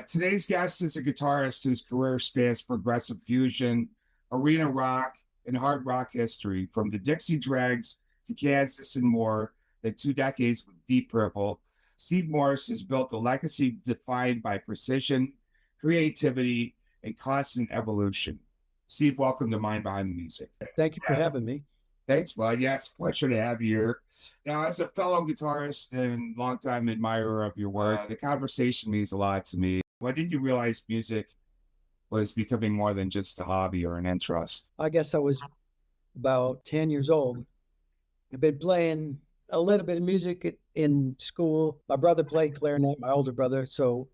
Today's guest is a guitarist whose career spans progressive fusion, arena rock, and hard rock history, from the Dixie Dregs to Kansas and more than 2 decades with Deep Purple. Steve Morse has built a legacy defined by precision, creativity, and constant evolution. Steve, welcome to Mind Behind the Music. Thank you for having me. Thanks, bud. Yeah, it's a pleasure to have you here. Now, as a fellow guitarist and longtime admirer of your work, the conversation means a lot to me. When did you realize music was becoming more than just a hobby or an interest? I guess I was about 10 years old. I've been playing a little bit of music in school. My brother played clarinet, my older brother, so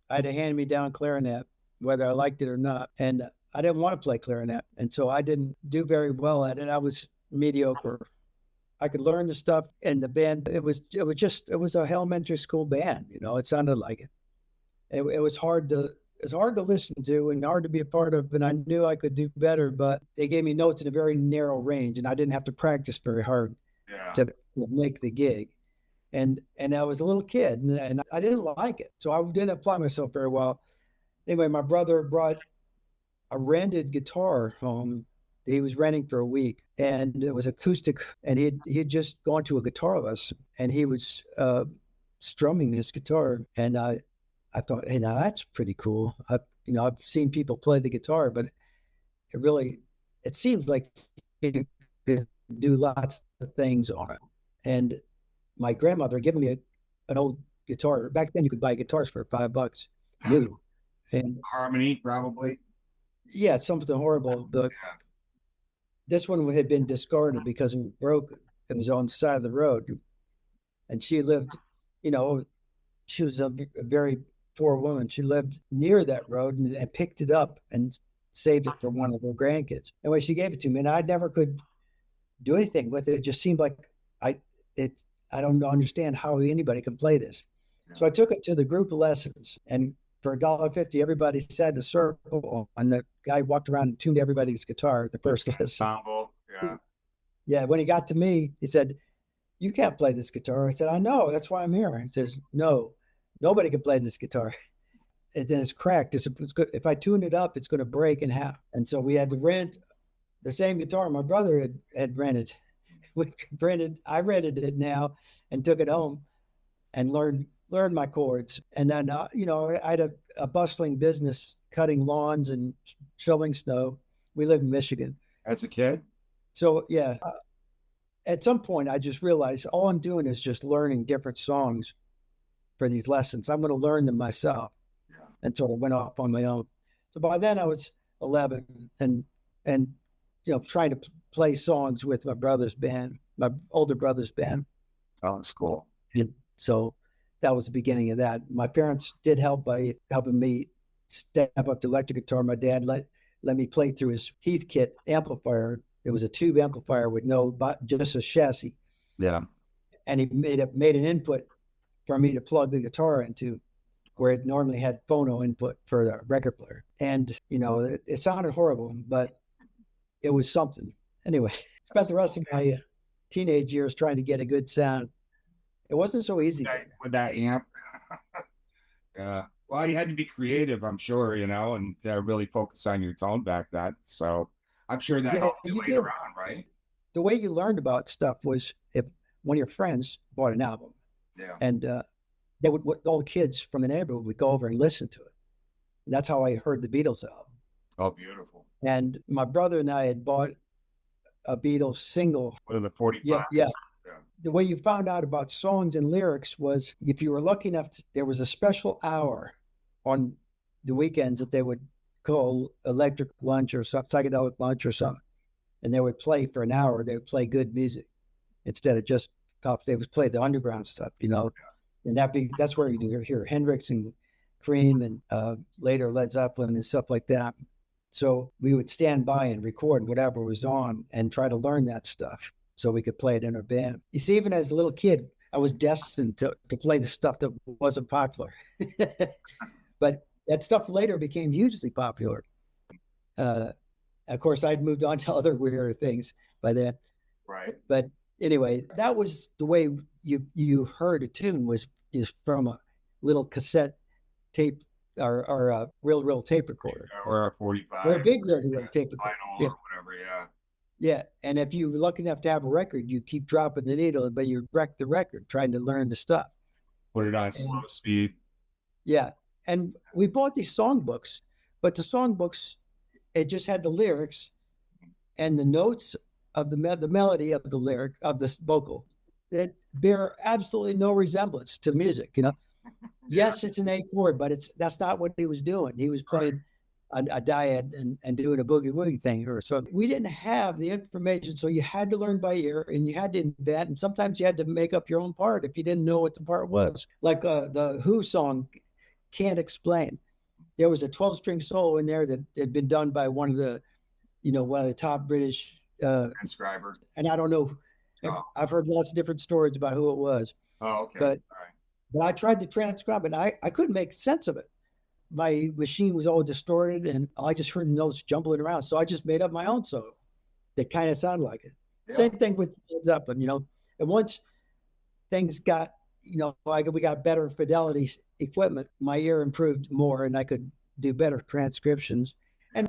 I had a hand-me-down clarinet, whether I liked it or not. And I didn't want to play clarinet, and so I didn't do very well at it. I was mediocre. I could learn the stuff, and the band, it was a elementary school band, it sounded like it. It was hard to listen to and hard to be a part of, and I knew I could do better, but they gave me notes in a very narrow range, and I didn't have to practice very hard to make the gig. And I was a little kid, and I didn't like it, so I didn't apply myself very well. Anyway, my brother brought a rented guitar home. He was renting for a week, and it was acoustic, and he had just gone to a guitar lesson, and he was strumming his guitar, and I thought, hey, now that's pretty cool. I've seen people play the guitar, but it seemed like you could do lots of things on it. And my grandmother had given me an old guitar. Back then, you could buy guitars for $5 new. And Harmony, probably. Yeah, something horrible. This one had been discarded because it was broken. It was on the side of the road. And she lived, she was a very poor woman. She lived near that road and picked it up and saved it for one of her grandkids. Anyway, she gave it to me, and I never could do anything with it. It just seemed like I don't understand how anybody can play this. Yeah. So I took it to the group lessons, and for $1.50, everybody sat in a circle, and the guy walked around and tuned everybody's guitar at the first lesson. Ensemble, yeah. Yeah, when he got to me, he said, "You can't play this guitar." I said, "I know, that's why I'm here." He says, "No, nobody can play this guitar. And then it's cracked. If I tune it up, it's going to break in half." And so we had to rent the same guitar my brother had rented. I rented it now and took it home and learned my chords. And then, I had a bustling business cutting lawns and shoveling snow. We lived in Michigan. As a kid? So, yeah. At some point, I just realized all I'm doing is just learning different songs for these lessons. I'm going to learn them myself. Yeah. And sort of went off on my own. So by then I was 11 and trying to play songs with my brother's band, my older brother's band. Oh, that's cool. And so that was the beginning of that. My parents did help by helping me step up to electric guitar. My dad let me play through his Heathkit amplifier. It was a tube amplifier with just a chassis. Yeah. And he made an input for me to plug the guitar into, where it normally had phono input for the record player. And, it sounded horrible, but it was something. Anyway, spent the rest of my teenage years trying to get a good sound. It wasn't so easy. With that amp. Yeah. Well, you had to be creative, I'm sure, and really focus on your tone back then. So I'm sure that helped you later on, right? The way you learned about stuff was if one of your friends bought an album. Yeah. And all the kids from the neighborhood would go over and listen to it. And that's how I heard the Beatles album. Oh, beautiful. And my brother and I had bought a Beatles single. What are the 45? Yeah. The way you found out about songs and lyrics was if you were lucky enough, there was a special hour on the weekends that they would call electric lunch or some psychedelic lunch or something. And they would play for an hour. They would play good music instead of just pop. They would play the underground stuff, And that's where you hear Hendrix and Cream and later Led Zeppelin and stuff like that. So we would stand by and record whatever was on and try to learn that stuff so we could play it in our band. You see, even as a little kid, I was destined to play the stuff that wasn't popular. But that stuff later became hugely popular. Of course, I'd moved on to other weirder things by then. Right. But anyway, that was the way you heard a tune is from a little cassette tape our real tape recorder. Or a 45. Or a big reel tape recorder. Vinyl Yeah. or whatever, yeah. Yeah. And if you were lucky enough to have a record, you keep dropping the needle, but you wreck the record trying to learn the stuff. Put it on slow speed. Yeah. And we bought these songbooks, but the songbooks, it just had the lyrics and the notes of the melody of the lyric of this vocal that bear absolutely no resemblance to the music, you know. Yes, it's an A chord, but that's not what he was doing. He was playing a diet and doing a boogie woogie thing or so. We didn't have the information, so you had to learn by ear and you had to invent. And sometimes you had to make up your own part if you didn't know what the part was. Like the Who song, "Can't Explain." There was a 12-string solo in there that had been done by one of the top British transcribers. And I don't know. Oh. I've heard lots of different stories about who it was. Oh, okay. But I tried to transcribe it. And I couldn't make sense of it. My machine was all distorted and I just heard the notes jumbling around. So I just made up my own solo that kind of sounded like it. Yeah. Same thing with Led Zeppelin, and once things got, we got better fidelity equipment, my ear improved more and I could do better transcriptions.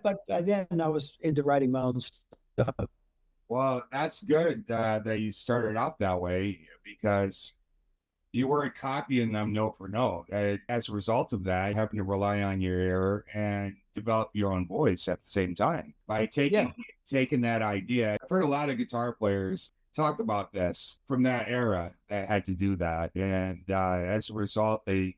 But by then I was into writing my own stuff. Well, that's good that you started out that way because you weren't copying them note for note. As a result of that, having to rely on your ear and develop your own voice at the same time. By taking that idea, I've heard a lot of guitar players talk about this from that era that had to do that. And as a result, they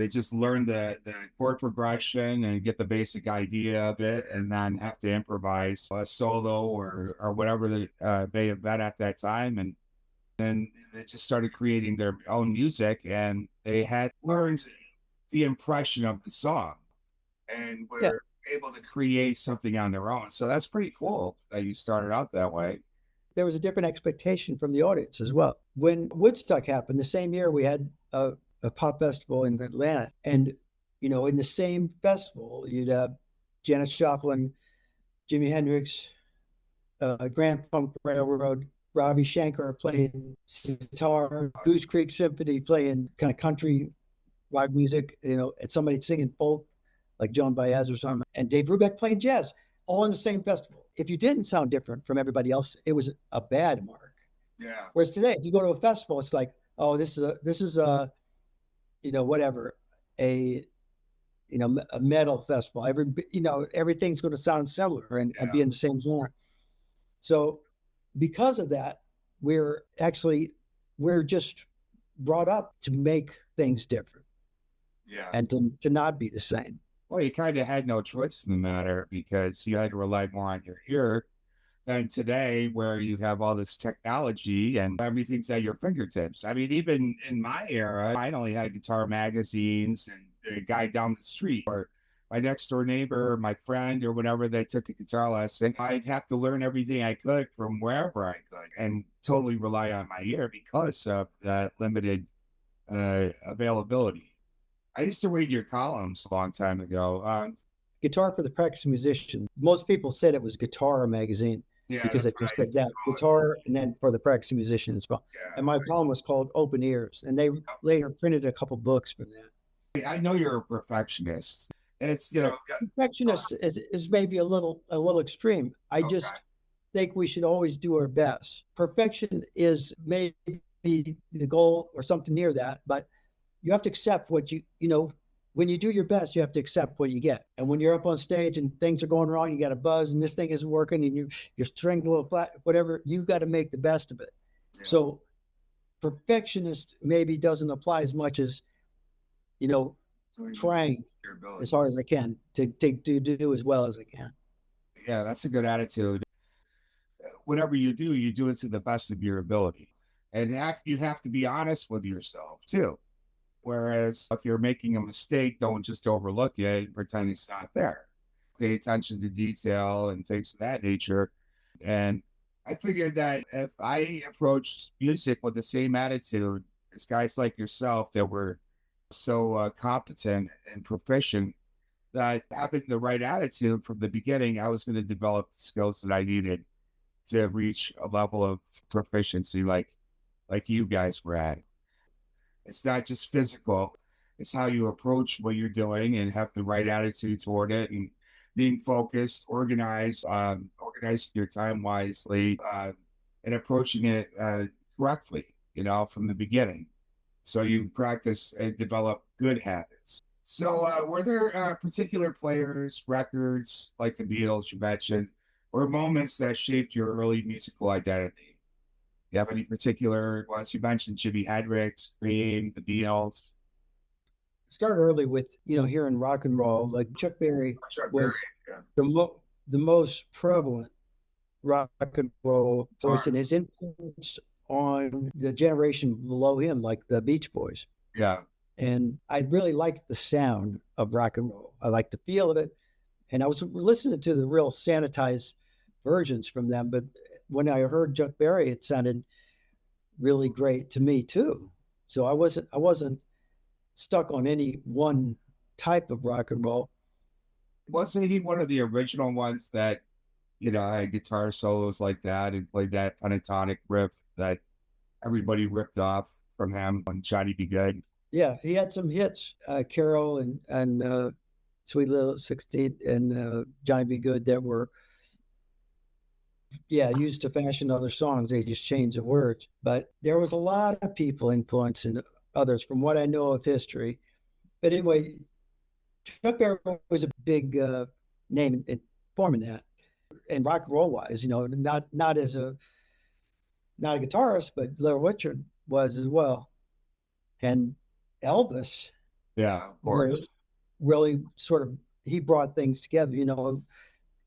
just learn the chord progression and get the basic idea of it and then have to improvise a solo or whatever they may have been at that time. And then they just started creating their own music and they had learned the impression of the song and were able to create something on their own. So that's pretty cool that you started out that way. There was a different expectation from the audience as well. When Woodstock happened, the same year we had a pop festival in Atlanta. And, in the same festival, you'd have Janis Joplin, Jimi Hendrix, Grand Funk Railroad, Ravi Shankar playing guitar, Goose Creek Symphony playing kind of country rock music, and somebody singing folk like Joan Baez or something, and Dave Brubeck playing jazz, all in the same festival. If you didn't sound different from everybody else, it was a bad mark. Yeah. Whereas today, if you go to a festival, it's like, oh, this is a whatever, a metal festival. Everything's going to sound similar and be in the same genre. So because of that, we're just brought up to make things different. Yeah. And to not be the same. Well, you kind of had no choice in the matter because you had to rely more on your ear than today where you have all this technology and everything's at your fingertips. I mean, even in my era, I only had guitar magazines and the guy down the street or my next door neighbor, my friend or whatever that took a guitar lesson. I'd have to learn everything I could from wherever I could and totally rely on my ear because of that limited availability. I used to read your columns a long time ago. Guitar for the Practicing Musician. Most people said it was Guitar magazine because it just said that guitar and then for the practicing musician as well. Yeah, and my column was called Open Ears, and they later printed a couple books from that. I know you're a perfectionist. It's perfectionist is maybe a little extreme. I just think we should always do our best. Perfection is maybe the goal or something near that, but you have to accept what when you do your best, you have to accept what you get. And when you're up on stage and things are going wrong, you got a buzz and this thing isn't working and you're stringed a little flat, whatever, you got to make the best of it. Yeah. So perfectionist maybe doesn't apply as much as, trying as hard as I can to do as well as I can. Yeah, that's a good attitude. Whatever you do it to the best of your ability. And you have to be honest with yourself too. Whereas if you're making a mistake, don't just overlook it and pretend it's not there. Pay attention to detail and things of that nature. And I figured that if I approached music with the same attitude as guys like yourself that were so competent and proficient, that having the right attitude from the beginning, I was going to develop the skills that I needed to reach a level of proficiency like you guys were at. It's not just physical. It's how you approach what you're doing and have the right attitude toward it, and being focused, organizing your time wisely, and approaching it correctly, from the beginning. So you practice and develop good habits. So, were there particular players, records like the Beatles you mentioned, or moments that shaped your early musical identity? You have any particular ones? You mentioned Jimi Hendrix, Cream, the Beatles. Start early with, hearing rock and roll. Like Chuck Berry Chuck Berry, was yeah. the most prevalent rock and roll voice, and Guitar. his influence on the generation below him, like the Beach Boys. Yeah, And I really liked the sound of rock and roll. I liked the feel of it. And I was listening to the real sanitized versions from them. But when I heard Chuck Berry, it sounded really great to me too. So I wasn't stuck on any one type of rock and roll. wasn't he one of the original ones that had guitar solos like that and played that pentatonic riff that everybody ripped off from him on Johnny Be Good? Yeah, he had some hits, Carol and Sweet Little 16 and Johnny Be Good, that were, yeah, used to fashion other songs. They just changed the words. But there was a lot of people influencing others from what I know of history. But anyway, Chuck Berry was a big name in forming that. And rock and roll wise, not a guitarist, but Little Richard was as well. And Elvis Yeah, of really, course. really sort of, he brought things together,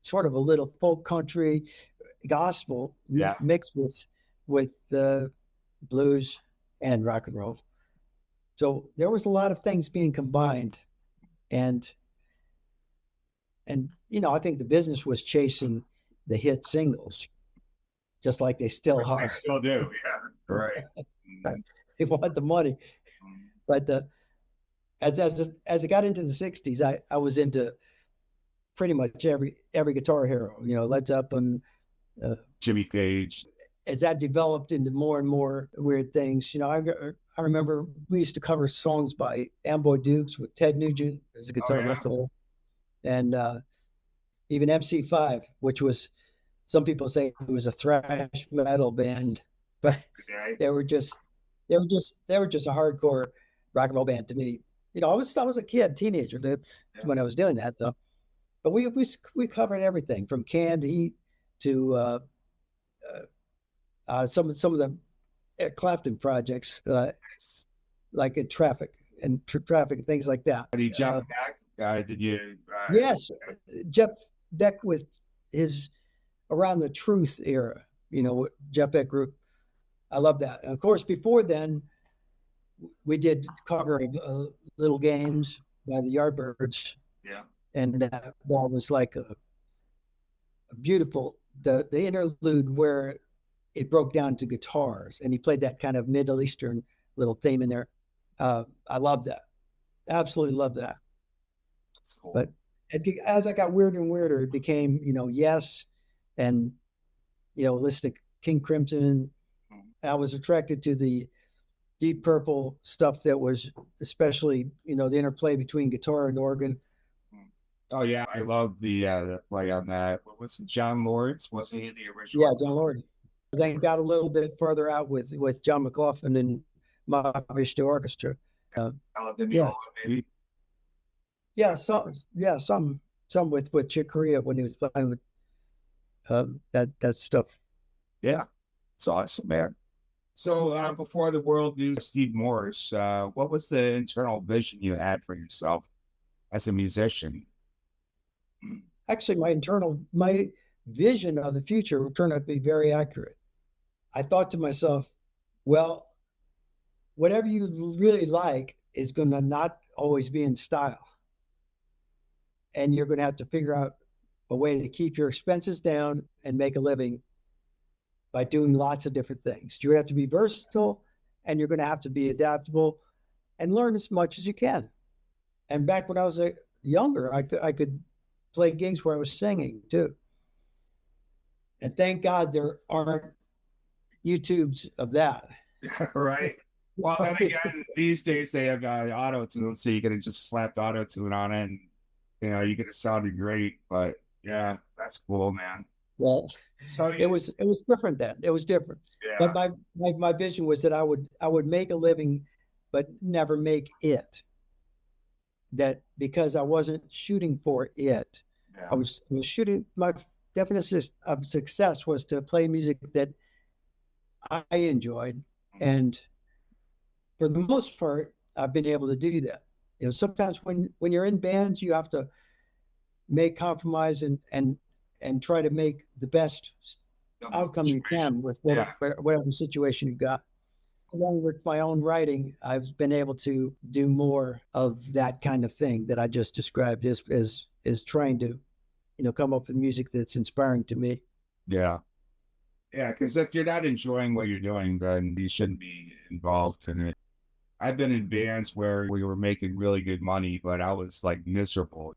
sort of a little folk country gospel Yeah. mixed with blues and rock and roll. So there was a lot of things being combined, and I think the business was chasing the hit singles, just like they still Which they are. still do. Yeah. Right. They want the money, but as it got into the '60s, I was into pretty much every guitar hero, Led Zeppelin. Jimmy Page. As that developed into more and more weird things, I remember we used to cover songs by Amboy Dukes with Ted Nugent as a Oh guitar yeah. wrestler, and even MC5, which was, some people say it was a thrash metal band, but Okay. they were just a hardcore rock and roll band to me. I was a kid, teenager when I was doing that though. But we covered everything from Canned Heat to some of the Clapton projects, like in Traffic and Traffic and things like that. Did he jump back? Did you? Yes, Jeff Beck with his Around the Truth era, Jeff Beck group. I love that. And of course, before then, we did cover Little Games by the Yardbirds, Yeah. and that was like a beautiful, the interlude where it broke down to guitars, and he played that kind of Middle Eastern little theme in there. I love that. Absolutely love that. That's cool. But as I got weirder and weirder, it became, Yes, and listening to King Crimson. I was attracted to the Deep Purple stuff that was, especially, the interplay between guitar and organ. Oh yeah, I love the play on that. What was it, John Lord's? Wasn't he the original? Yeah, John Lord. Then got a little bit further out with John McLaughlin and Mahavishnu Orchestra. I love the Yeah. maybe. Yeah, some with Chick Corea when he was playing with that stuff. Yeah, it's awesome, man. So before the world knew Steve Morse, what was the internal vision you had for yourself as a musician? Actually, my vision of the future turned out to be very accurate. I thought to myself, well, whatever you really like is going to not always be in style. And you're going to have to figure out a way to keep your expenses down and make a living by doing lots of different things. You're going to have to be versatile, and you're going to have to be adaptable and learn as much as you can. And back when I was younger, I could play gigs where I was singing too. And thank God there aren't YouTubes of that. Right. Well, then again, these days they have auto tune, so you could have just slapped auto tune on it, and you could have sounded great. But yeah, that's cool, man. Well, So it was different then. It was different. But yeah, my vision was that I would make a living, but never make it. That because I wasn't shooting for it. I yeah, was shooting. My definition of success was to play music that I enjoyed, and for the most part, I've been able to do that. Sometimes when you're in bands, you have to make compromise and try to make the best of the outcome you situation. can with Yeah, whatever situation you've got. Along with my own writing, I've been able to do more of that kind of thing that I just described as trying to, come up with music that's inspiring to me. yeah, yeah. Because if you're not enjoying what you're doing, then you shouldn't be involved in it. I've been in bands where we were making really good money, but I was like miserable.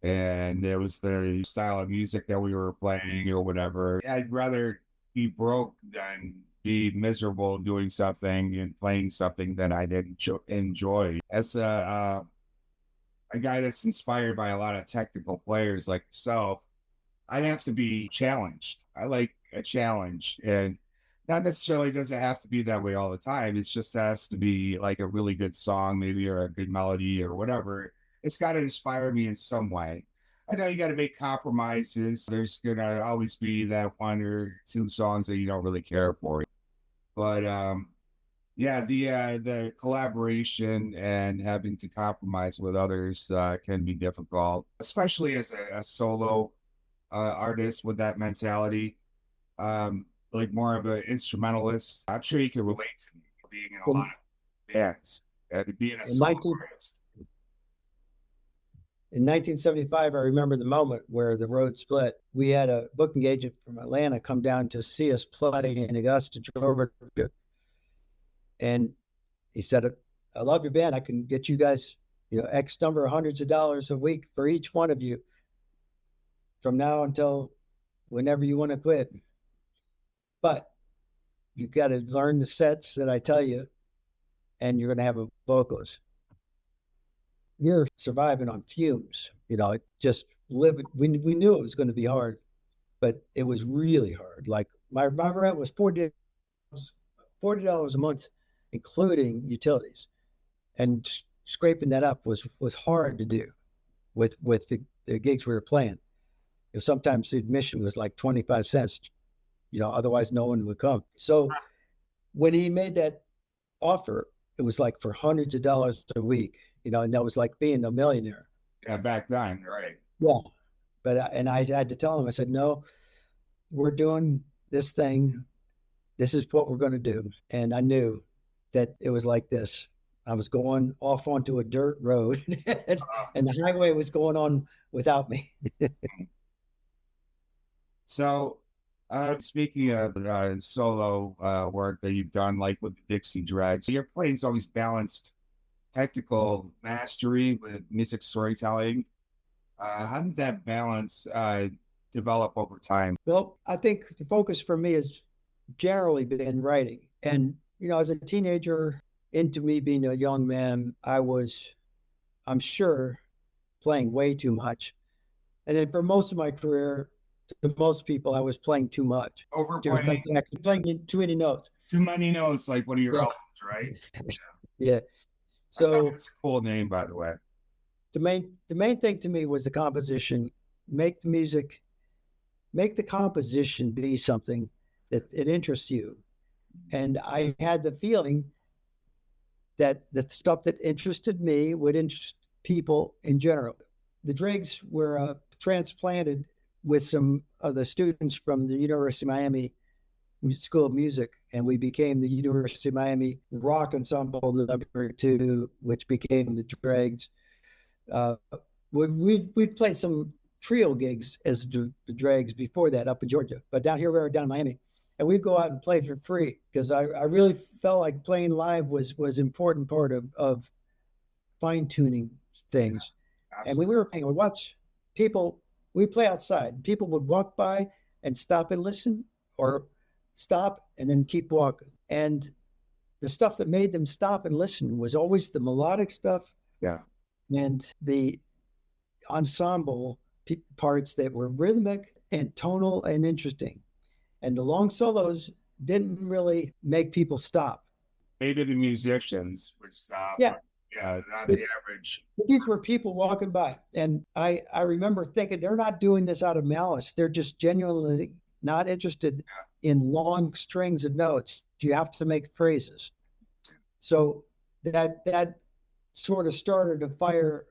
And it was the style of music that we were playing or whatever. I'd rather be broke than be miserable doing something and playing something that I didn't enjoy. As a guy that's inspired by a lot of technical players like yourself, I have to be challenged. I like a challenge, and not necessarily does it have to be that way all the time. It just has to be like a really good song, maybe, or a good melody or whatever. It's got to inspire me in some way. I know you got to make compromises. There's gonna always be that one or two songs that you don't really care for, but yeah, the collaboration and having to compromise with others can be difficult, especially as a solo artist with that mentality, like more of an instrumentalist. I'm sure you can relate to being in a lot In, of bands and being a in solo 19, artist. in 1975, I remember the moment where the road split. We had a booking agent from Atlanta come down to see us play in Augusta, Georgia, and he said, "I love your band. I can get you guys, X number of hundreds of dollars a week for each one of you from now until whenever you want to quit. But you got to learn the sets that I tell you, and you're going to have a vocalist. You're surviving on fumes, just living. We knew it was going to be hard, but it was really hard. Like my rent was $40 a month, including utilities, and scraping that up was hard to do with the gigs we were playing. Sometimes the admission was like 25 cents, otherwise no one would come. So when he made that offer, it was like for hundreds of dollars a week, and that was like being a millionaire. Yeah, back then, right? Yeah. But, and I had to tell him, I said, no, we're doing this thing. This is what we're going to do. And I knew that it was like this. I was going off onto a dirt road and the highway was going on without me. So, speaking of solo work that you've done, like with the Dixie Dregs, your playing's always balanced technical mastery with music storytelling. How did that balance develop over time? Well, I think the focus for me has generally been writing. And, as a teenager, into me being a young man, I'm sure, playing way too much. And then for most of my career, to most people, I was playing too much. Overplaying, Playing too many notes. too many notes, like one of your Yeah. albums, right? Yeah. So That's a cool name, by the way. the main thing to me was the composition. Make the music, make the composition be something that it interests you. And I had the feeling that the stuff that interested me would interest people in general. The Dregs were transplanted with some of the students from the University of Miami School of Music, and we became the University of Miami Rock Ensemble #2, which became the Dregs. We played some trio gigs as the Dregs before that up in Georgia, but down here we were down in Miami, and we'd go out and play for free because I really felt like playing live was important part of fine tuning things. And when we were playing, we watch people. We play outside. People would walk by and stop and listen, or stop and then keep walking. And the stuff that made them stop and listen was always the melodic stuff Yeah. and the ensemble parts that were rhythmic and tonal and interesting. And the long solos didn't really make people stop. Maybe the musicians would stop. Yeah. Yeah, not But, the average. but these were people walking by. And I remember thinking they're not doing this out of malice. They're just genuinely not interested in long strings of notes. You have to make phrases. So that sort of started a fire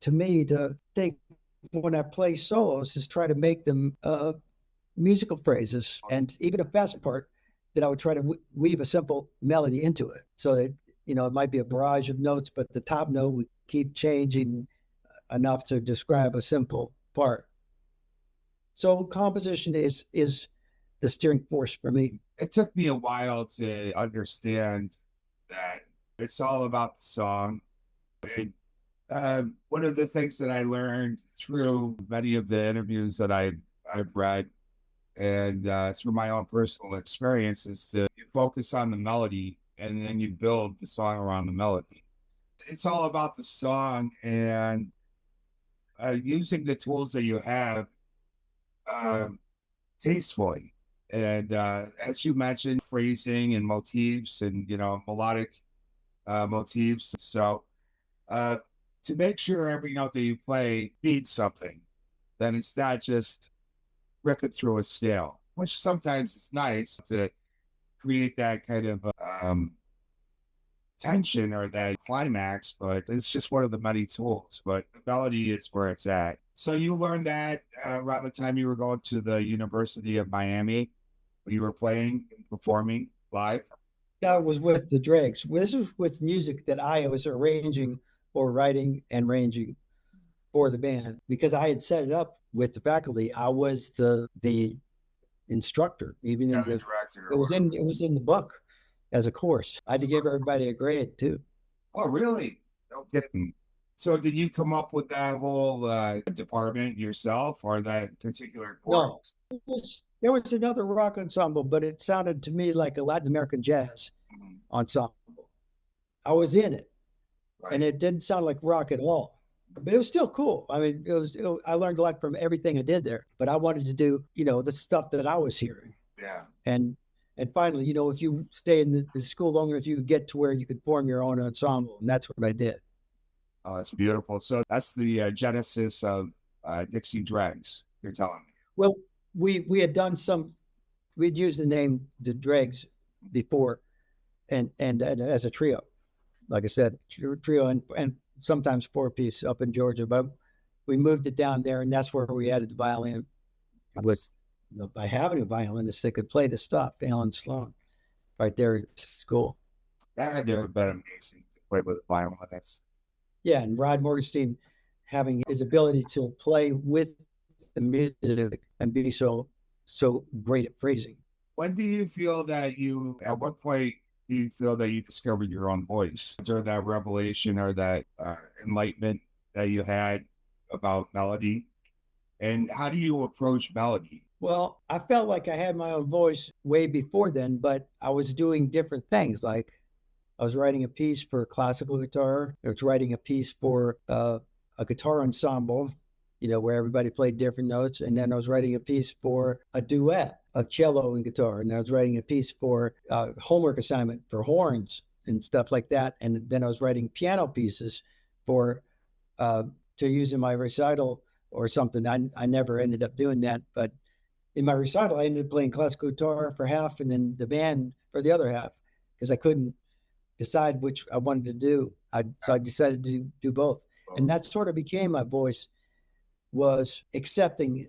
to me to think when I play solos is try to make them musical phrases, and even a fast part that I would try to weave a simple melody into it, so that it might be a barrage of notes, but the top note would keep changing enough to describe a simple part. So composition is the steering force for me. It took me a while to understand that it's all about the song. One of the things that I learned through many of the interviews that I've read and through my own personal experience is to focus on the melody and then you build the song around the melody. It's all about the song and using the tools that you have tastefully. And as you mentioned, phrasing and motifs and, melodic motifs. So to make sure every note that you play means something, then it's not just ripping through a scale, which sometimes is nice to create that kind of tension or that climax, but it's just one of the many tools. But the melody is where it's at. So you learned that around the time you were going to the University of Miami, when you were playing and performing live? That was with the Dregs. This was with music that I was arranging or writing and arranging for the band because I had set it up with the faculty. I was the instructor, even in the director. It was in the book as a course. I had to give everybody a grade too. Oh, really? No kidding. So did you come up with that whole department yourself or that particular course? No, there was another rock ensemble, but it sounded to me like a Latin American jazz ensemble. I was in it, right. And it didn't sound like rock at all, but it was still cool. I mean, I learned a lot from everything I did there, but I wanted to do, the stuff that I was hearing. Yeah. And finally, if you stay in the school long enough, you get to where you could form your own ensemble, and that's what I did. Oh, that's beautiful. So that's the genesis of Dixie Dregs, you're telling me. Well, we had done we'd used the name the Dregs before, and as a trio, like I said, trio and sometimes 4-piece up in Georgia, but we moved it down there, and that's where we added the violin. By having a violinist that could play the stuff, Alan Sloan, right there at school. That had never been amazing to play with a violinist. Yeah, and Rod Morgenstein having his ability to play with the music and be so great at phrasing. When do you feel that at what point do you feel that you discovered your own voice? Is there that revelation or that enlightenment that you had about melody? And how do you approach melody? Well, I felt like I had my own voice way before then, but I was doing different things. Like I was writing a piece for classical guitar. I was writing a piece for a guitar ensemble, where everybody played different notes. And then I was writing a piece for a duet of cello and guitar. And I was writing a piece for a homework assignment for horns and stuff like that. And then I was writing piano pieces for to use in my recital or something. I never ended up doing that, but in my recital, I ended up playing classical guitar for half and then the band for the other half because I couldn't decide which I wanted to do. So I decided to do both. And that sort of became my voice, was accepting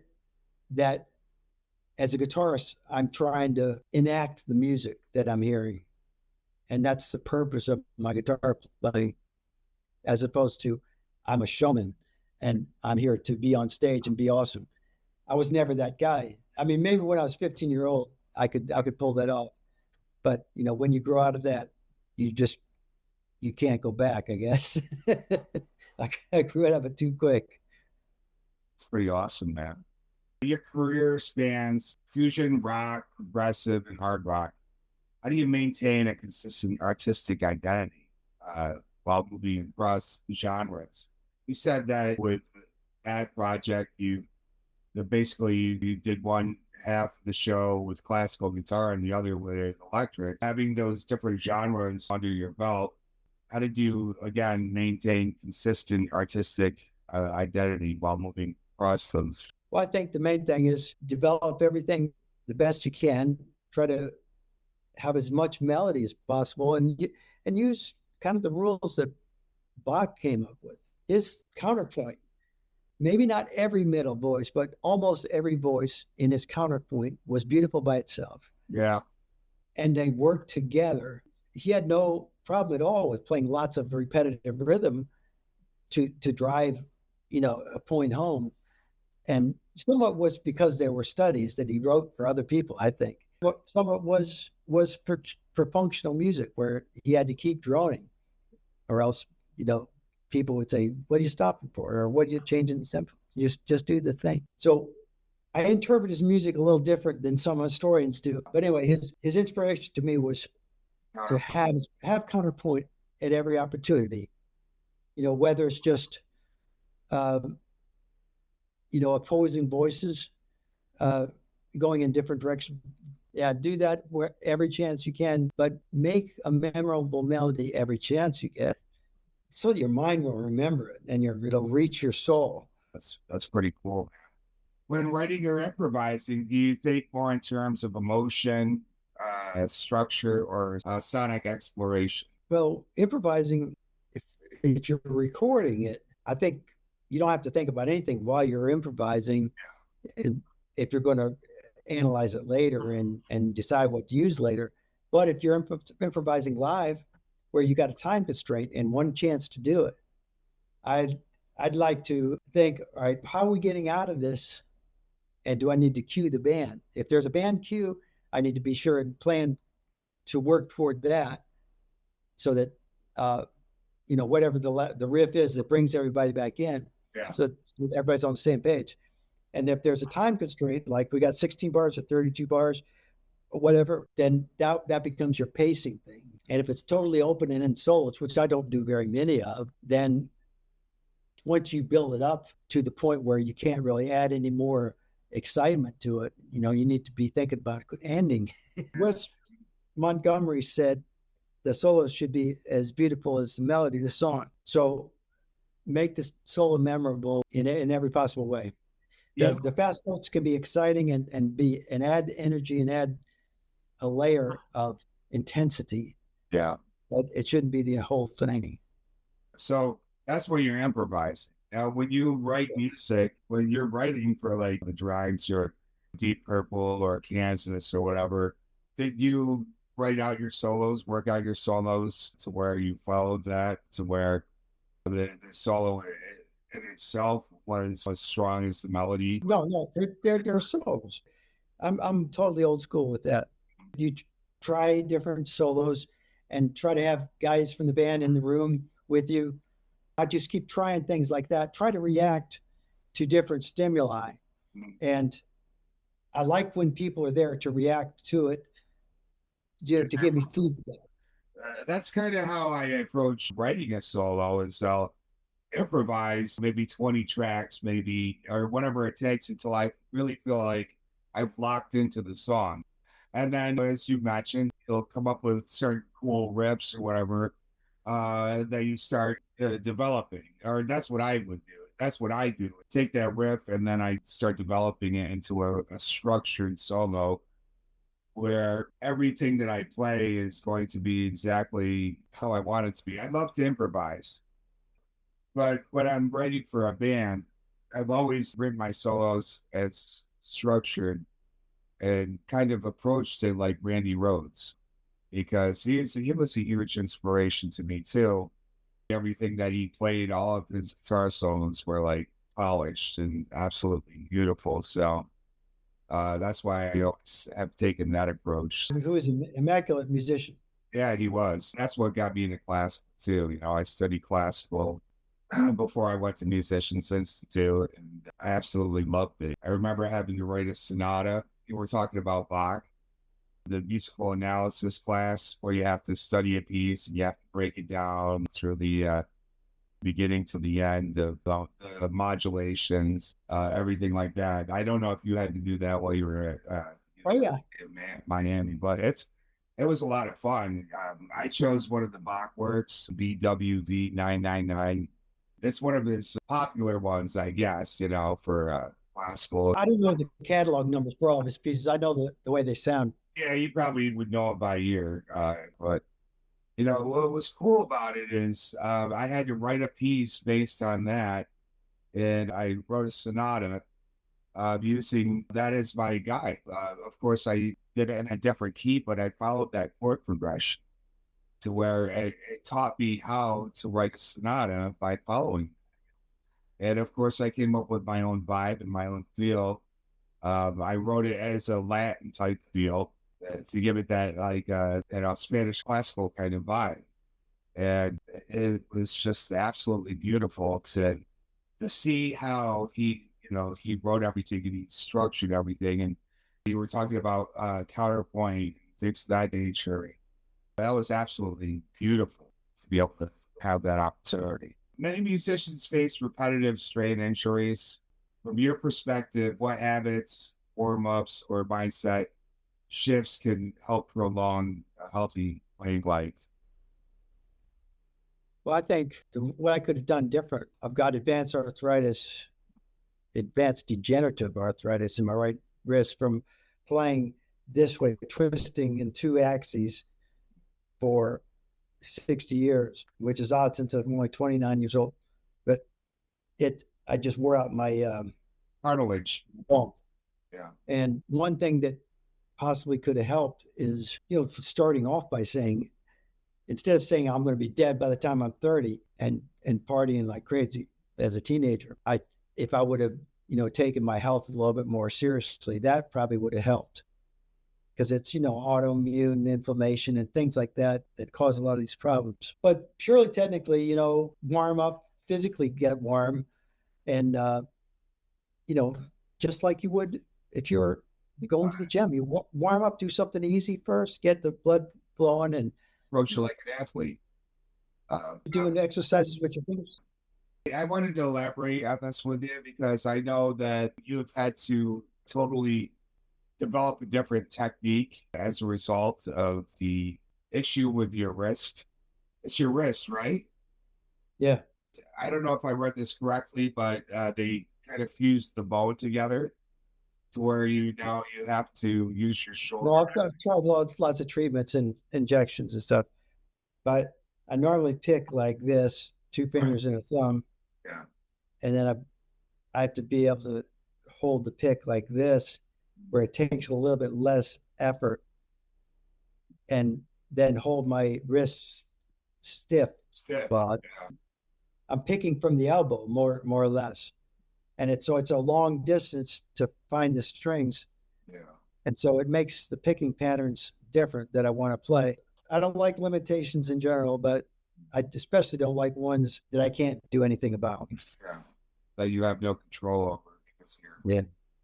that as a guitarist, I'm trying to enact the music that I'm hearing. And that's the purpose of my guitar playing, as opposed to I'm a showman and I'm here to be on stage and be awesome. I was never that guy. I mean, maybe when I was 15-year-old, I could pull that off. But, when you grow out of that, you can't go back, I guess. I grew out of it too quick. It's pretty awesome, man. Your career spans fusion, rock, progressive, and hard rock. how do you maintain a consistent artistic identity while moving across genres? You said that with that project, basically you did one half of the show with classical guitar and the other with electric. Having those different genres under your belt, how did you again maintain consistent artistic identity while moving across those? Well, I think the main thing is develop everything the best you can. Try to have as much melody as possible, and use kind of the rules that Bach came up with. His counterpoint, maybe not every middle voice, but almost every voice in his counterpoint was beautiful by itself. Yeah, And they worked together. He had no problem at all with playing lots of repetitive rhythm to drive, a point home. And some of it was because there were studies that he wrote for other people, I think. But some of it was for functional music, where he had to keep droning, or else, people would say, "What are you stopping for?" Or "What are you changing the tempo?" Just do the thing. So I interpret his music a little different than some historians do. But anyway, his inspiration to me was to have counterpoint at every opportunity. Whether it's just opposing voices going in different directions. Yeah, do that where every chance you can, but make a memorable melody every chance you get, so your mind will remember it and it'll reach your soul. that's pretty cool. When writing or improvising, do you think more in terms of emotion, structure, or sonic exploration? Well, improvising, if you're recording it, I think you don't have to think about anything while you're improvising. If you're going to analyze it later and decide what to use later. But if you're improvising live, where you got a time constraint and one chance to do it, I'd like to think, all right, how are we getting out of this? And do I need to cue the band? If there's a band cue, I need to be sure and plan to work toward that, so that whatever the riff is that brings everybody back in, Yeah. so everybody's on the same page. And if there's a time constraint, like we got 16 bars or 32 bars or whatever, then that becomes your pacing thing. And if it's totally open and in solos, which I don't do very many of, then once you build it up to the point where you can't really add any more excitement to it, you need to be thinking about a good ending. Wes Montgomery said the solos should be as beautiful as the melody of the song. So make the solo memorable in every possible way. Yeah. The fast notes can be exciting and add energy and add a layer of intensity, Yeah. but it shouldn't be the whole thing. So that's where you're improvising. Now, when you write music, when you're writing for like the Dregs or Deep Purple or Kansas or whatever, did you write out your solos, work out your solos to where you followed that, to where the solo in itself was as strong as the melody? No, they're solos. I'm totally old school with that. You try different solos and try to have guys from the band in the room with you. I just keep trying things like that. Try to react to different stimuli. And I like when people are there to react to it, to give me feedback. That's kind of how I approach writing a solo, is I'll improvise maybe 20 tracks, maybe, or whatever it takes until I really feel like I've locked into the song. And then, as you mentioned, you'll come up with certain cool riffs or whatever that you start developing. Or that's what I would do. That's what I do. Take that riff and then I start developing it into a structured solo where everything that I play is going to be exactly how I want it to be. I love to improvise, but when I'm writing for a band, I've always written my solos as structured and kind of approached it like Randy Rhoads, because he was a huge inspiration to me too. Everything that he played, all of his guitar solos were like polished and absolutely beautiful. So that's why I always have taken that approach. Who is an immaculate musician. Yeah, he was. That's what got me into classical too. I studied classical before I went to Musicians Institute, and I absolutely loved it. I remember having to write a sonata. You were talking about Bach. the musical analysis class where you have to study a piece and you have to break it down through the beginning to the end of the modulations, everything like that. I don't know if you had to do that while you were at Oh yeah. Miami, but it was a lot of fun. I chose one of the Bach works, BWV 999. It's one of his popular ones, I guess, for classical. I don't know the catalog numbers for all of his pieces. I know the way they sound. Yeah, you probably would know it by ear, but what was cool about it is I had to write a piece based on that, and I wrote a sonata using that as my guide. Of course, I did it in a different key, but I followed that chord progression to where it taught me how to write a sonata by following. And of course, I came up with my own vibe and my own feel. I wrote it as a Latin type feel to give it that Spanish classical kind of vibe. And it was just absolutely beautiful to see how he wrote everything and he structured everything. And you were talking about counterpoint, things of that nature. That was absolutely beautiful to be able to have that opportunity. Many musicians face repetitive strain injuries. From your perspective, what habits, warm-ups, or mindset shifts can help prolong a healthy playing life? Well, I think what I could have done different. I've got advanced degenerative arthritis in my right wrist from playing this way, twisting in two axes for 60 years, which is odd since I'm only 29 years old. But I just wore out my Cartilage. bone. Yeah. And one thing that possibly could have helped is, starting off by saying, instead of saying I'm going to be dead by the time I'm 30 and partying like crazy as a teenager, if I would have, taken my health a little bit more seriously, that probably would have helped. Because it's, autoimmune inflammation and things like that cause a lot of these problems. But purely technically, warm up, physically get warm, and just like you would if you're going to the gym, you warm up, do something easy first, get the blood flowing, and Approach you like an athlete. doing exercises with your fingers. I wanted to elaborate on this with you because I know that you've had to totally develop a different technique as a result of the issue with your wrist. It's your wrist, right? Yeah. I don't know if I read this correctly, but they kind of fused the bone together to where you have to use your shoulder. Well, I've tried lots of treatments and injections and stuff, but I normally pick like this, two fingers and a thumb. Yeah. And then I have to be able to hold the pick like this, where it takes a little bit less effort, and then hold my wrists stiff. But Yeah. I'm picking from the elbow more or less. And it's a long distance to find the strings. Yeah. And so it makes the picking patterns different that I want to play. I don't like limitations in general, but I especially don't like ones that I can't do anything about. Yeah. That you have no control over because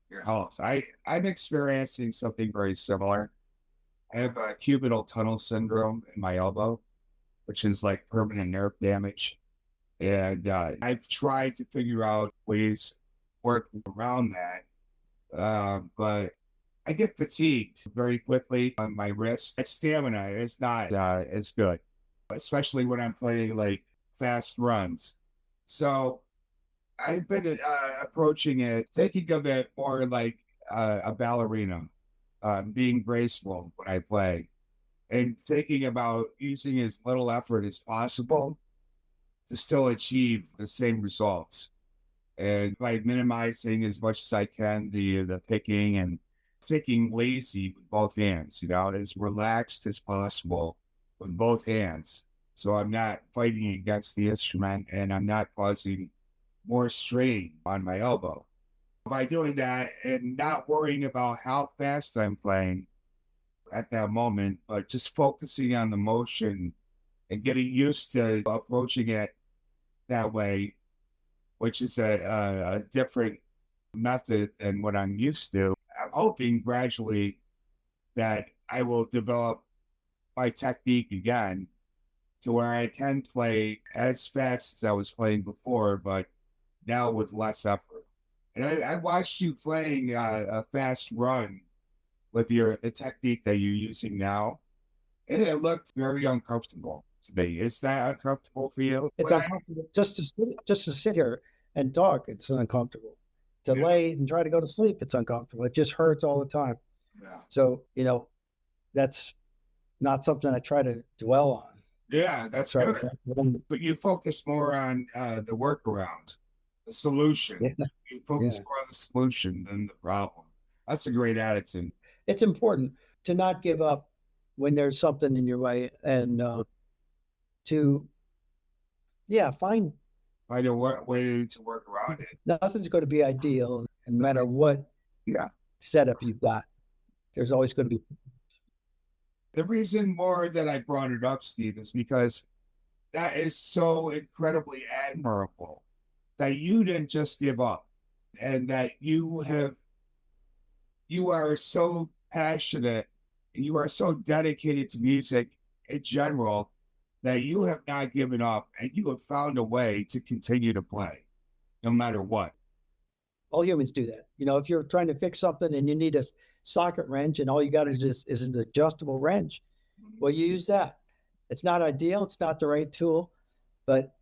your health. I'm experiencing something very similar. I have a cubital tunnel syndrome in my elbow, which is like permanent nerve damage. And I've tried to figure out ways working around that. But I get fatigued very quickly on my wrist. My stamina is not as good, especially when I'm playing like fast runs. So I've been approaching it, thinking of it more like a ballerina, being graceful when I play, and thinking about using as little effort as possible to still achieve the same results. And by minimizing as much as I can the picking and picking lazy with both hands, as relaxed as possible with both hands. So I'm not fighting against the instrument and I'm not causing more strain on my elbow. By doing that and not worrying about how fast I'm playing at that moment, but just focusing on the motion and getting used to approaching it that way, which is a different method than what I'm used to. I'm hoping gradually that I will develop my technique again to where I can play as fast as I was playing before, but now with less effort. And I watched you playing a fast run with the technique that you're using now, and it looked very uncomfortable to me. Is that uncomfortable for you? It's uncomfortable just to sit here and talk. It's uncomfortable. To Yeah. lay and try to go to sleep, it's uncomfortable. It just hurts all the time. Yeah. So, that's not something I try to dwell on. Yeah, that's Try good. to, But you focus more on the workaround, the solution. yeah, You focus yeah. more on the solution than the problem. That's a great attitude. It's important to not give up when there's something in your way, and to find Find a way to work around it. nothing's going to be ideal, and no matter what Yeah. setup you've got, there's always going to be. The reason more that I brought it up, Steve, is because that is so incredibly admirable that you didn't just give up, and that you are so passionate and you are so dedicated to music in general that you have not given up and you have found a way to continue to play no matter what. All humans do that. If you're trying to fix something and you need a socket wrench and all you got is an adjustable wrench, well, you use that. It's not ideal. It's not the right tool, but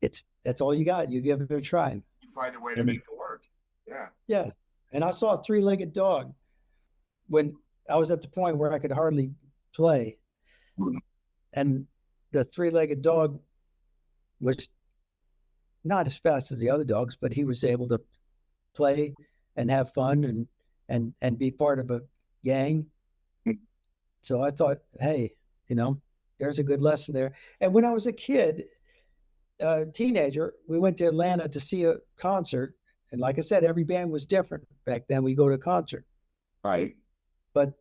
that's all you got. You give it a try. You find a way to make it work. Yeah. Yeah. And I saw a three-legged dog when I was at the point where I could hardly play. And the three-legged dog was not as fast as the other dogs, but he was able to play and have fun and be part of a gang. So I thought, hey, there's a good lesson there. And when I was a kid, teenager, we went to Atlanta to see a concert. And like I said, every band was different back then. We go to a concert. Right. But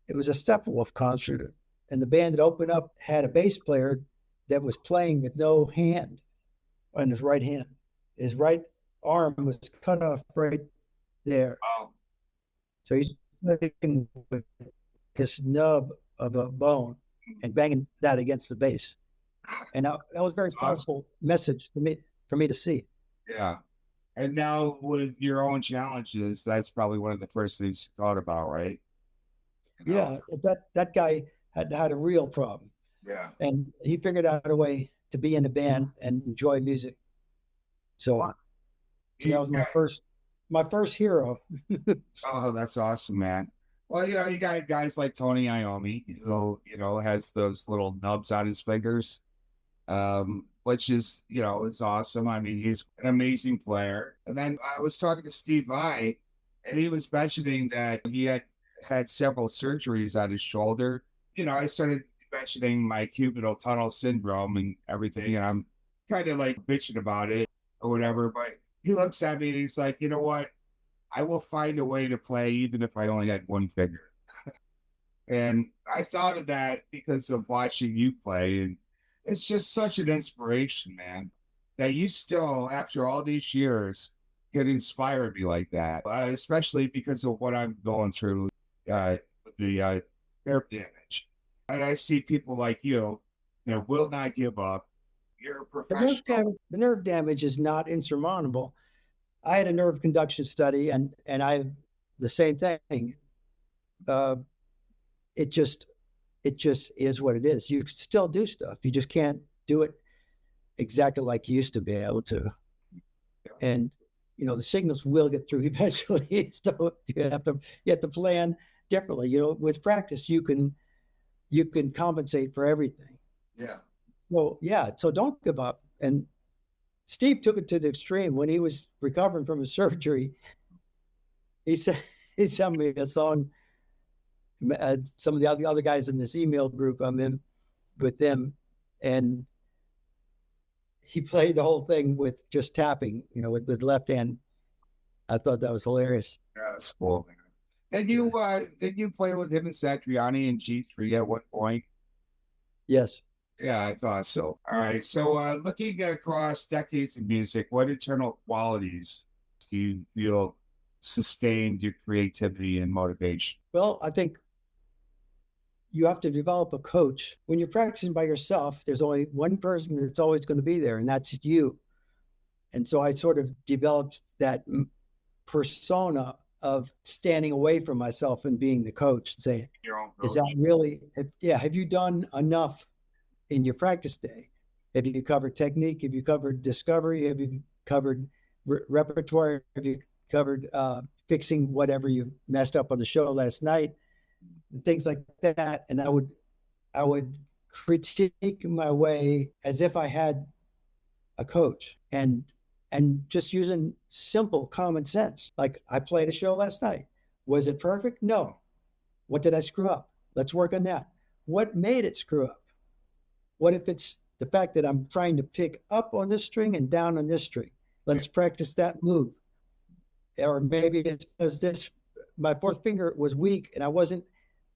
it was a Steppenwolf concert. And the band that opened up had a bass player that was playing with no hand on his right hand. His right arm was cut off right there. Wow. So he's playing with this nub of a bone and banging that against the bass. And that was a very powerful message for me to see. Yeah. And now with your own challenges, that's probably one of the first things you thought about, right? Yeah, that guy had a real problem. Yeah. And he figured out a way to be in a band and enjoy music. So that was my first hero. Oh, that's awesome, man. Well, you got guys like Tony Iommi, who, has those little nubs on his fingers, which is, it's awesome. I mean, he's an amazing player. And then I was talking to Steve Vai, and he was mentioning that he had several surgeries on his shoulder. I started mentioning my cubital tunnel syndrome and everything, and I'm kind of like bitching about it or whatever. But he looks at me and he's like, you know what? I will find a way to play even if I only had one finger. And I thought of that because of watching you play. And it's just such an inspiration, man, that you still, after all these years, can inspire me like that, especially because of what I'm going through with the nerve damage. And I see people like you that will not give up. You're a professional. The nerve damage is not insurmountable. I had a nerve conduction study, and I the same thing. It just is what it is. You can still do stuff. You just can't do it exactly like you used to be able to. And the signals will get through eventually. So you have to plan differently. With practice, you can compensate for everything. Yeah. Well, yeah. So don't give up. And Steve took it to the extreme when he was recovering from his surgery. He sent me a song. Some of the other guys in this email group I'm in with them, and he played the whole thing with just tapping, with the left hand. I thought that was hilarious. Yeah, that's cool. Did you play with him and Satriani in G3 at one point? Yes. Yeah, I thought so. All right. So looking across decades of music, what internal qualities do you feel sustained your creativity and motivation? Well, I think you have to develop a coach. When you're practicing by yourself, there's only one person that's always going to be there, and that's you. And so I sort of developed that persona of standing away from myself and being the coach and saying, Your own is coach. that really, have you done enough in your practice day? Have you covered technique? Have you covered discovery? Have you covered repertoire? Have you covered fixing whatever you messed up on the show last night? And things like that. And I would critique my way as if I had a coach, and just using simple common sense. Like, I played a show last night. Was it perfect? No. What did I screw up? Let's work on that. What made it screw up? What if it's the fact that I'm trying to pick up on this string and down on this string? Let's practice that move. Or maybe it's because my fourth finger was weak and I wasn't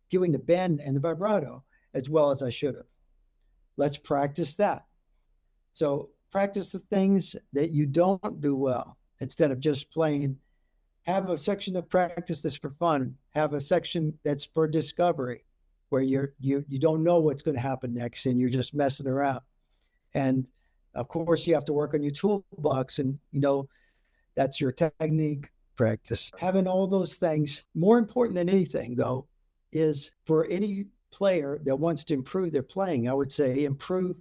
doing the bend and the vibrato as well as I should have. Let's practice that. So practice the things that you don't do well instead of just playing. Have a section of practice that's for fun. Have a section that's for discovery, where you don't know what's going to happen next and you're just messing around. And of course, you have to work on your toolbox, and that's your technique practice. Having all those things. More important than anything, though, is for any player that wants to improve their playing, I would say improve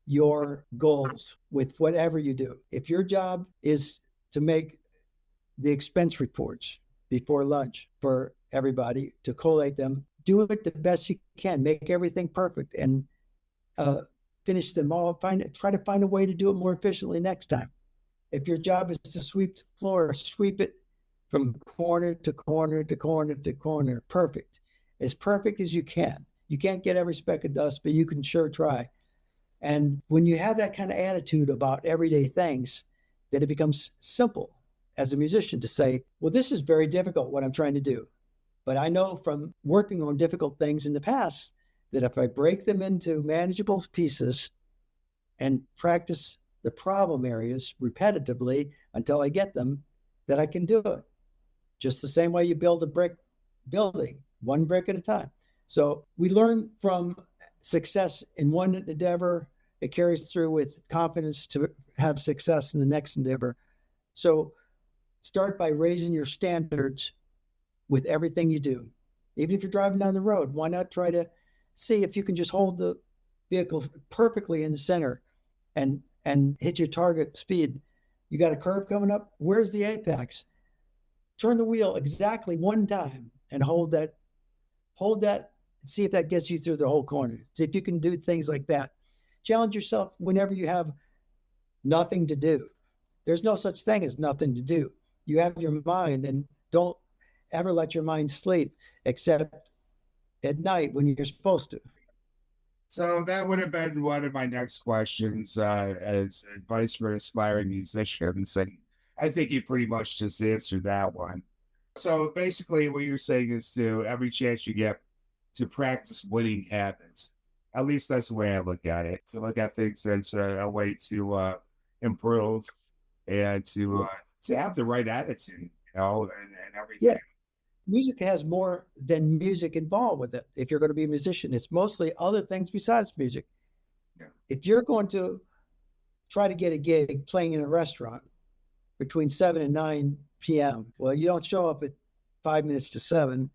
your goals with whatever you do. If your job is to make the expense reports before lunch for everybody, to collate them, do it the best you can, make everything perfect, and finish them all. Try to find a way to do it more efficiently next time. If your job is to sweep the floor, sweep it from corner to corner to corner to corner, perfect as you can. You can't get every speck of dust, but you can sure try. And when you have that kind of attitude about everyday things, then it becomes simple as a musician to say, well, this is very difficult, what I'm trying to do. But I know from working on difficult things in the past that if I break them into manageable pieces and practice the problem areas repetitively until I get them, that I can do it. Just the same way you build a brick building, one brick at a time. So we learn from success in one endeavor. It carries through with confidence to have success in the next endeavor. So start by raising your standards with everything you do. Even if you're driving down the road, why not try to see if you can just hold the vehicle perfectly in the center and hit your target speed. You got a curve coming up. Where's the apex? Turn the wheel exactly one time and hold that, see if that gets you through the whole corner. See if you can do things like that. Challenge yourself whenever you have nothing to do. There's no such thing as nothing to do. You have your mind, and don't ever let your mind sleep except at night when you're supposed to. So that would have been one of my next questions as advice for aspiring musicians. And I think you pretty much just answered that one. So basically what you're saying is to every chance you get to practice winning habits. At least that's the way I look at it. To look at things as a way to improve and to have the right attitude, and everything. Yeah. Music has more than music involved with it. If you're going to be a musician, it's mostly other things besides music. Yeah. If you're going to try to get a gig playing in a restaurant between 7 and 9 p.m., well, you don't show up at 5 minutes to 7.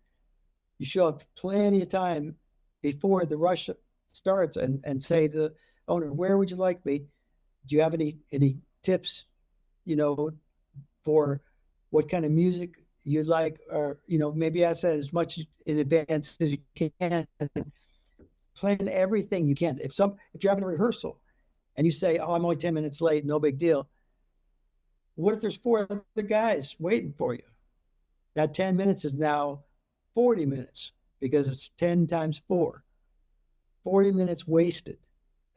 You show up plenty of time before the rush starts and say to the owner, where would you like me? Do you have any tips, for what kind of music you'd like, or maybe ask that as much in advance as you can. Plan everything you can. If you're having a rehearsal and you say, oh, I'm only 10 minutes late, no big deal. What if there's 4 other guys waiting for you? That 10 minutes is now 40 minutes because it's 10 times 4. 40 minutes wasted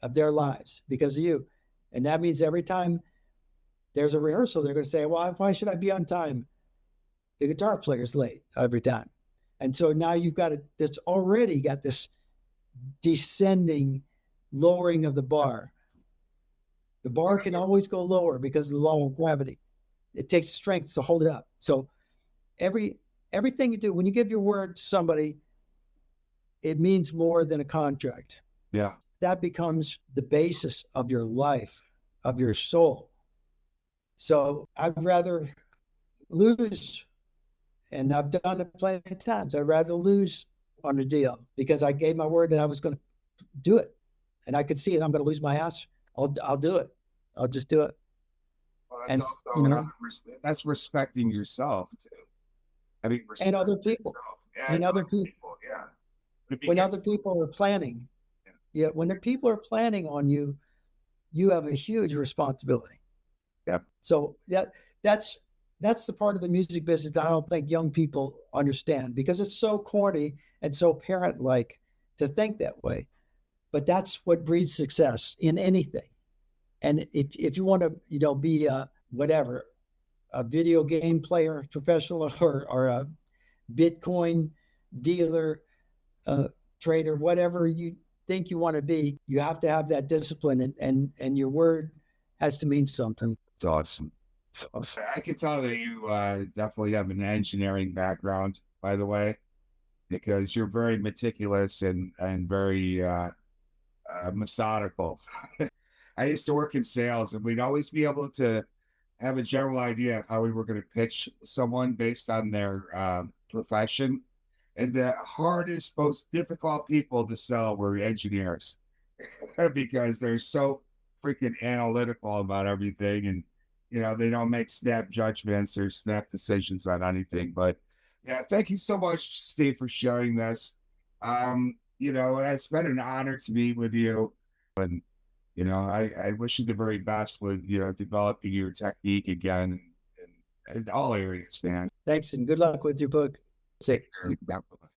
of their lives because of you. And that means every time there's a rehearsal, they're going to say, well, why should I be on time? The guitar player's late every time. And so now you've got that's already got this descending, lowering of the bar. The bar can always go lower because of the law of gravity. It takes strength to hold it up. So everything you do, when you give your word to somebody, it means more than a contract. Yeah. That becomes the basis of your life, of your soul. So I'd rather lose, and I've done it plenty of times. I'd rather lose on a deal because I gave my word that I was going to do it, and I could see it. I'm going to lose my ass. I'll do it. I'll just do it. Well, And that's you also know, that's respecting yourself too. I mean, and respect other people, yourself. Yeah, and and other other people, people. Yeah. It when begins other people are planning, yeah. yeah, when the people are planning on you, you have a huge responsibility. Yep. So that's that's the part of the music business that I don't think young people understand because it's so corny and so parent-like to think that way. But that's what breeds success in anything. And if you want to, be a whatever, a video game player, professional, or a Bitcoin dealer, trader, whatever you think you want to be, you have to have that discipline, and your word has to mean something. It's awesome. It's awesome. I can tell that you definitely have an engineering background, by the way, because you're very meticulous and very methodical. I used to work in sales, and we'd always be able to have a general idea of how we were going to pitch someone based on their profession. And the hardest, most difficult people to sell were engineers because they're so freaking analytical about everything, and they don't make snap judgments or snap decisions on anything. But yeah, thank you so much, Steve, for sharing this. It's been an honor to meet with you, and I wish you the very best with developing your technique again in all areas, man. Thanks, and good luck with your book. Take care.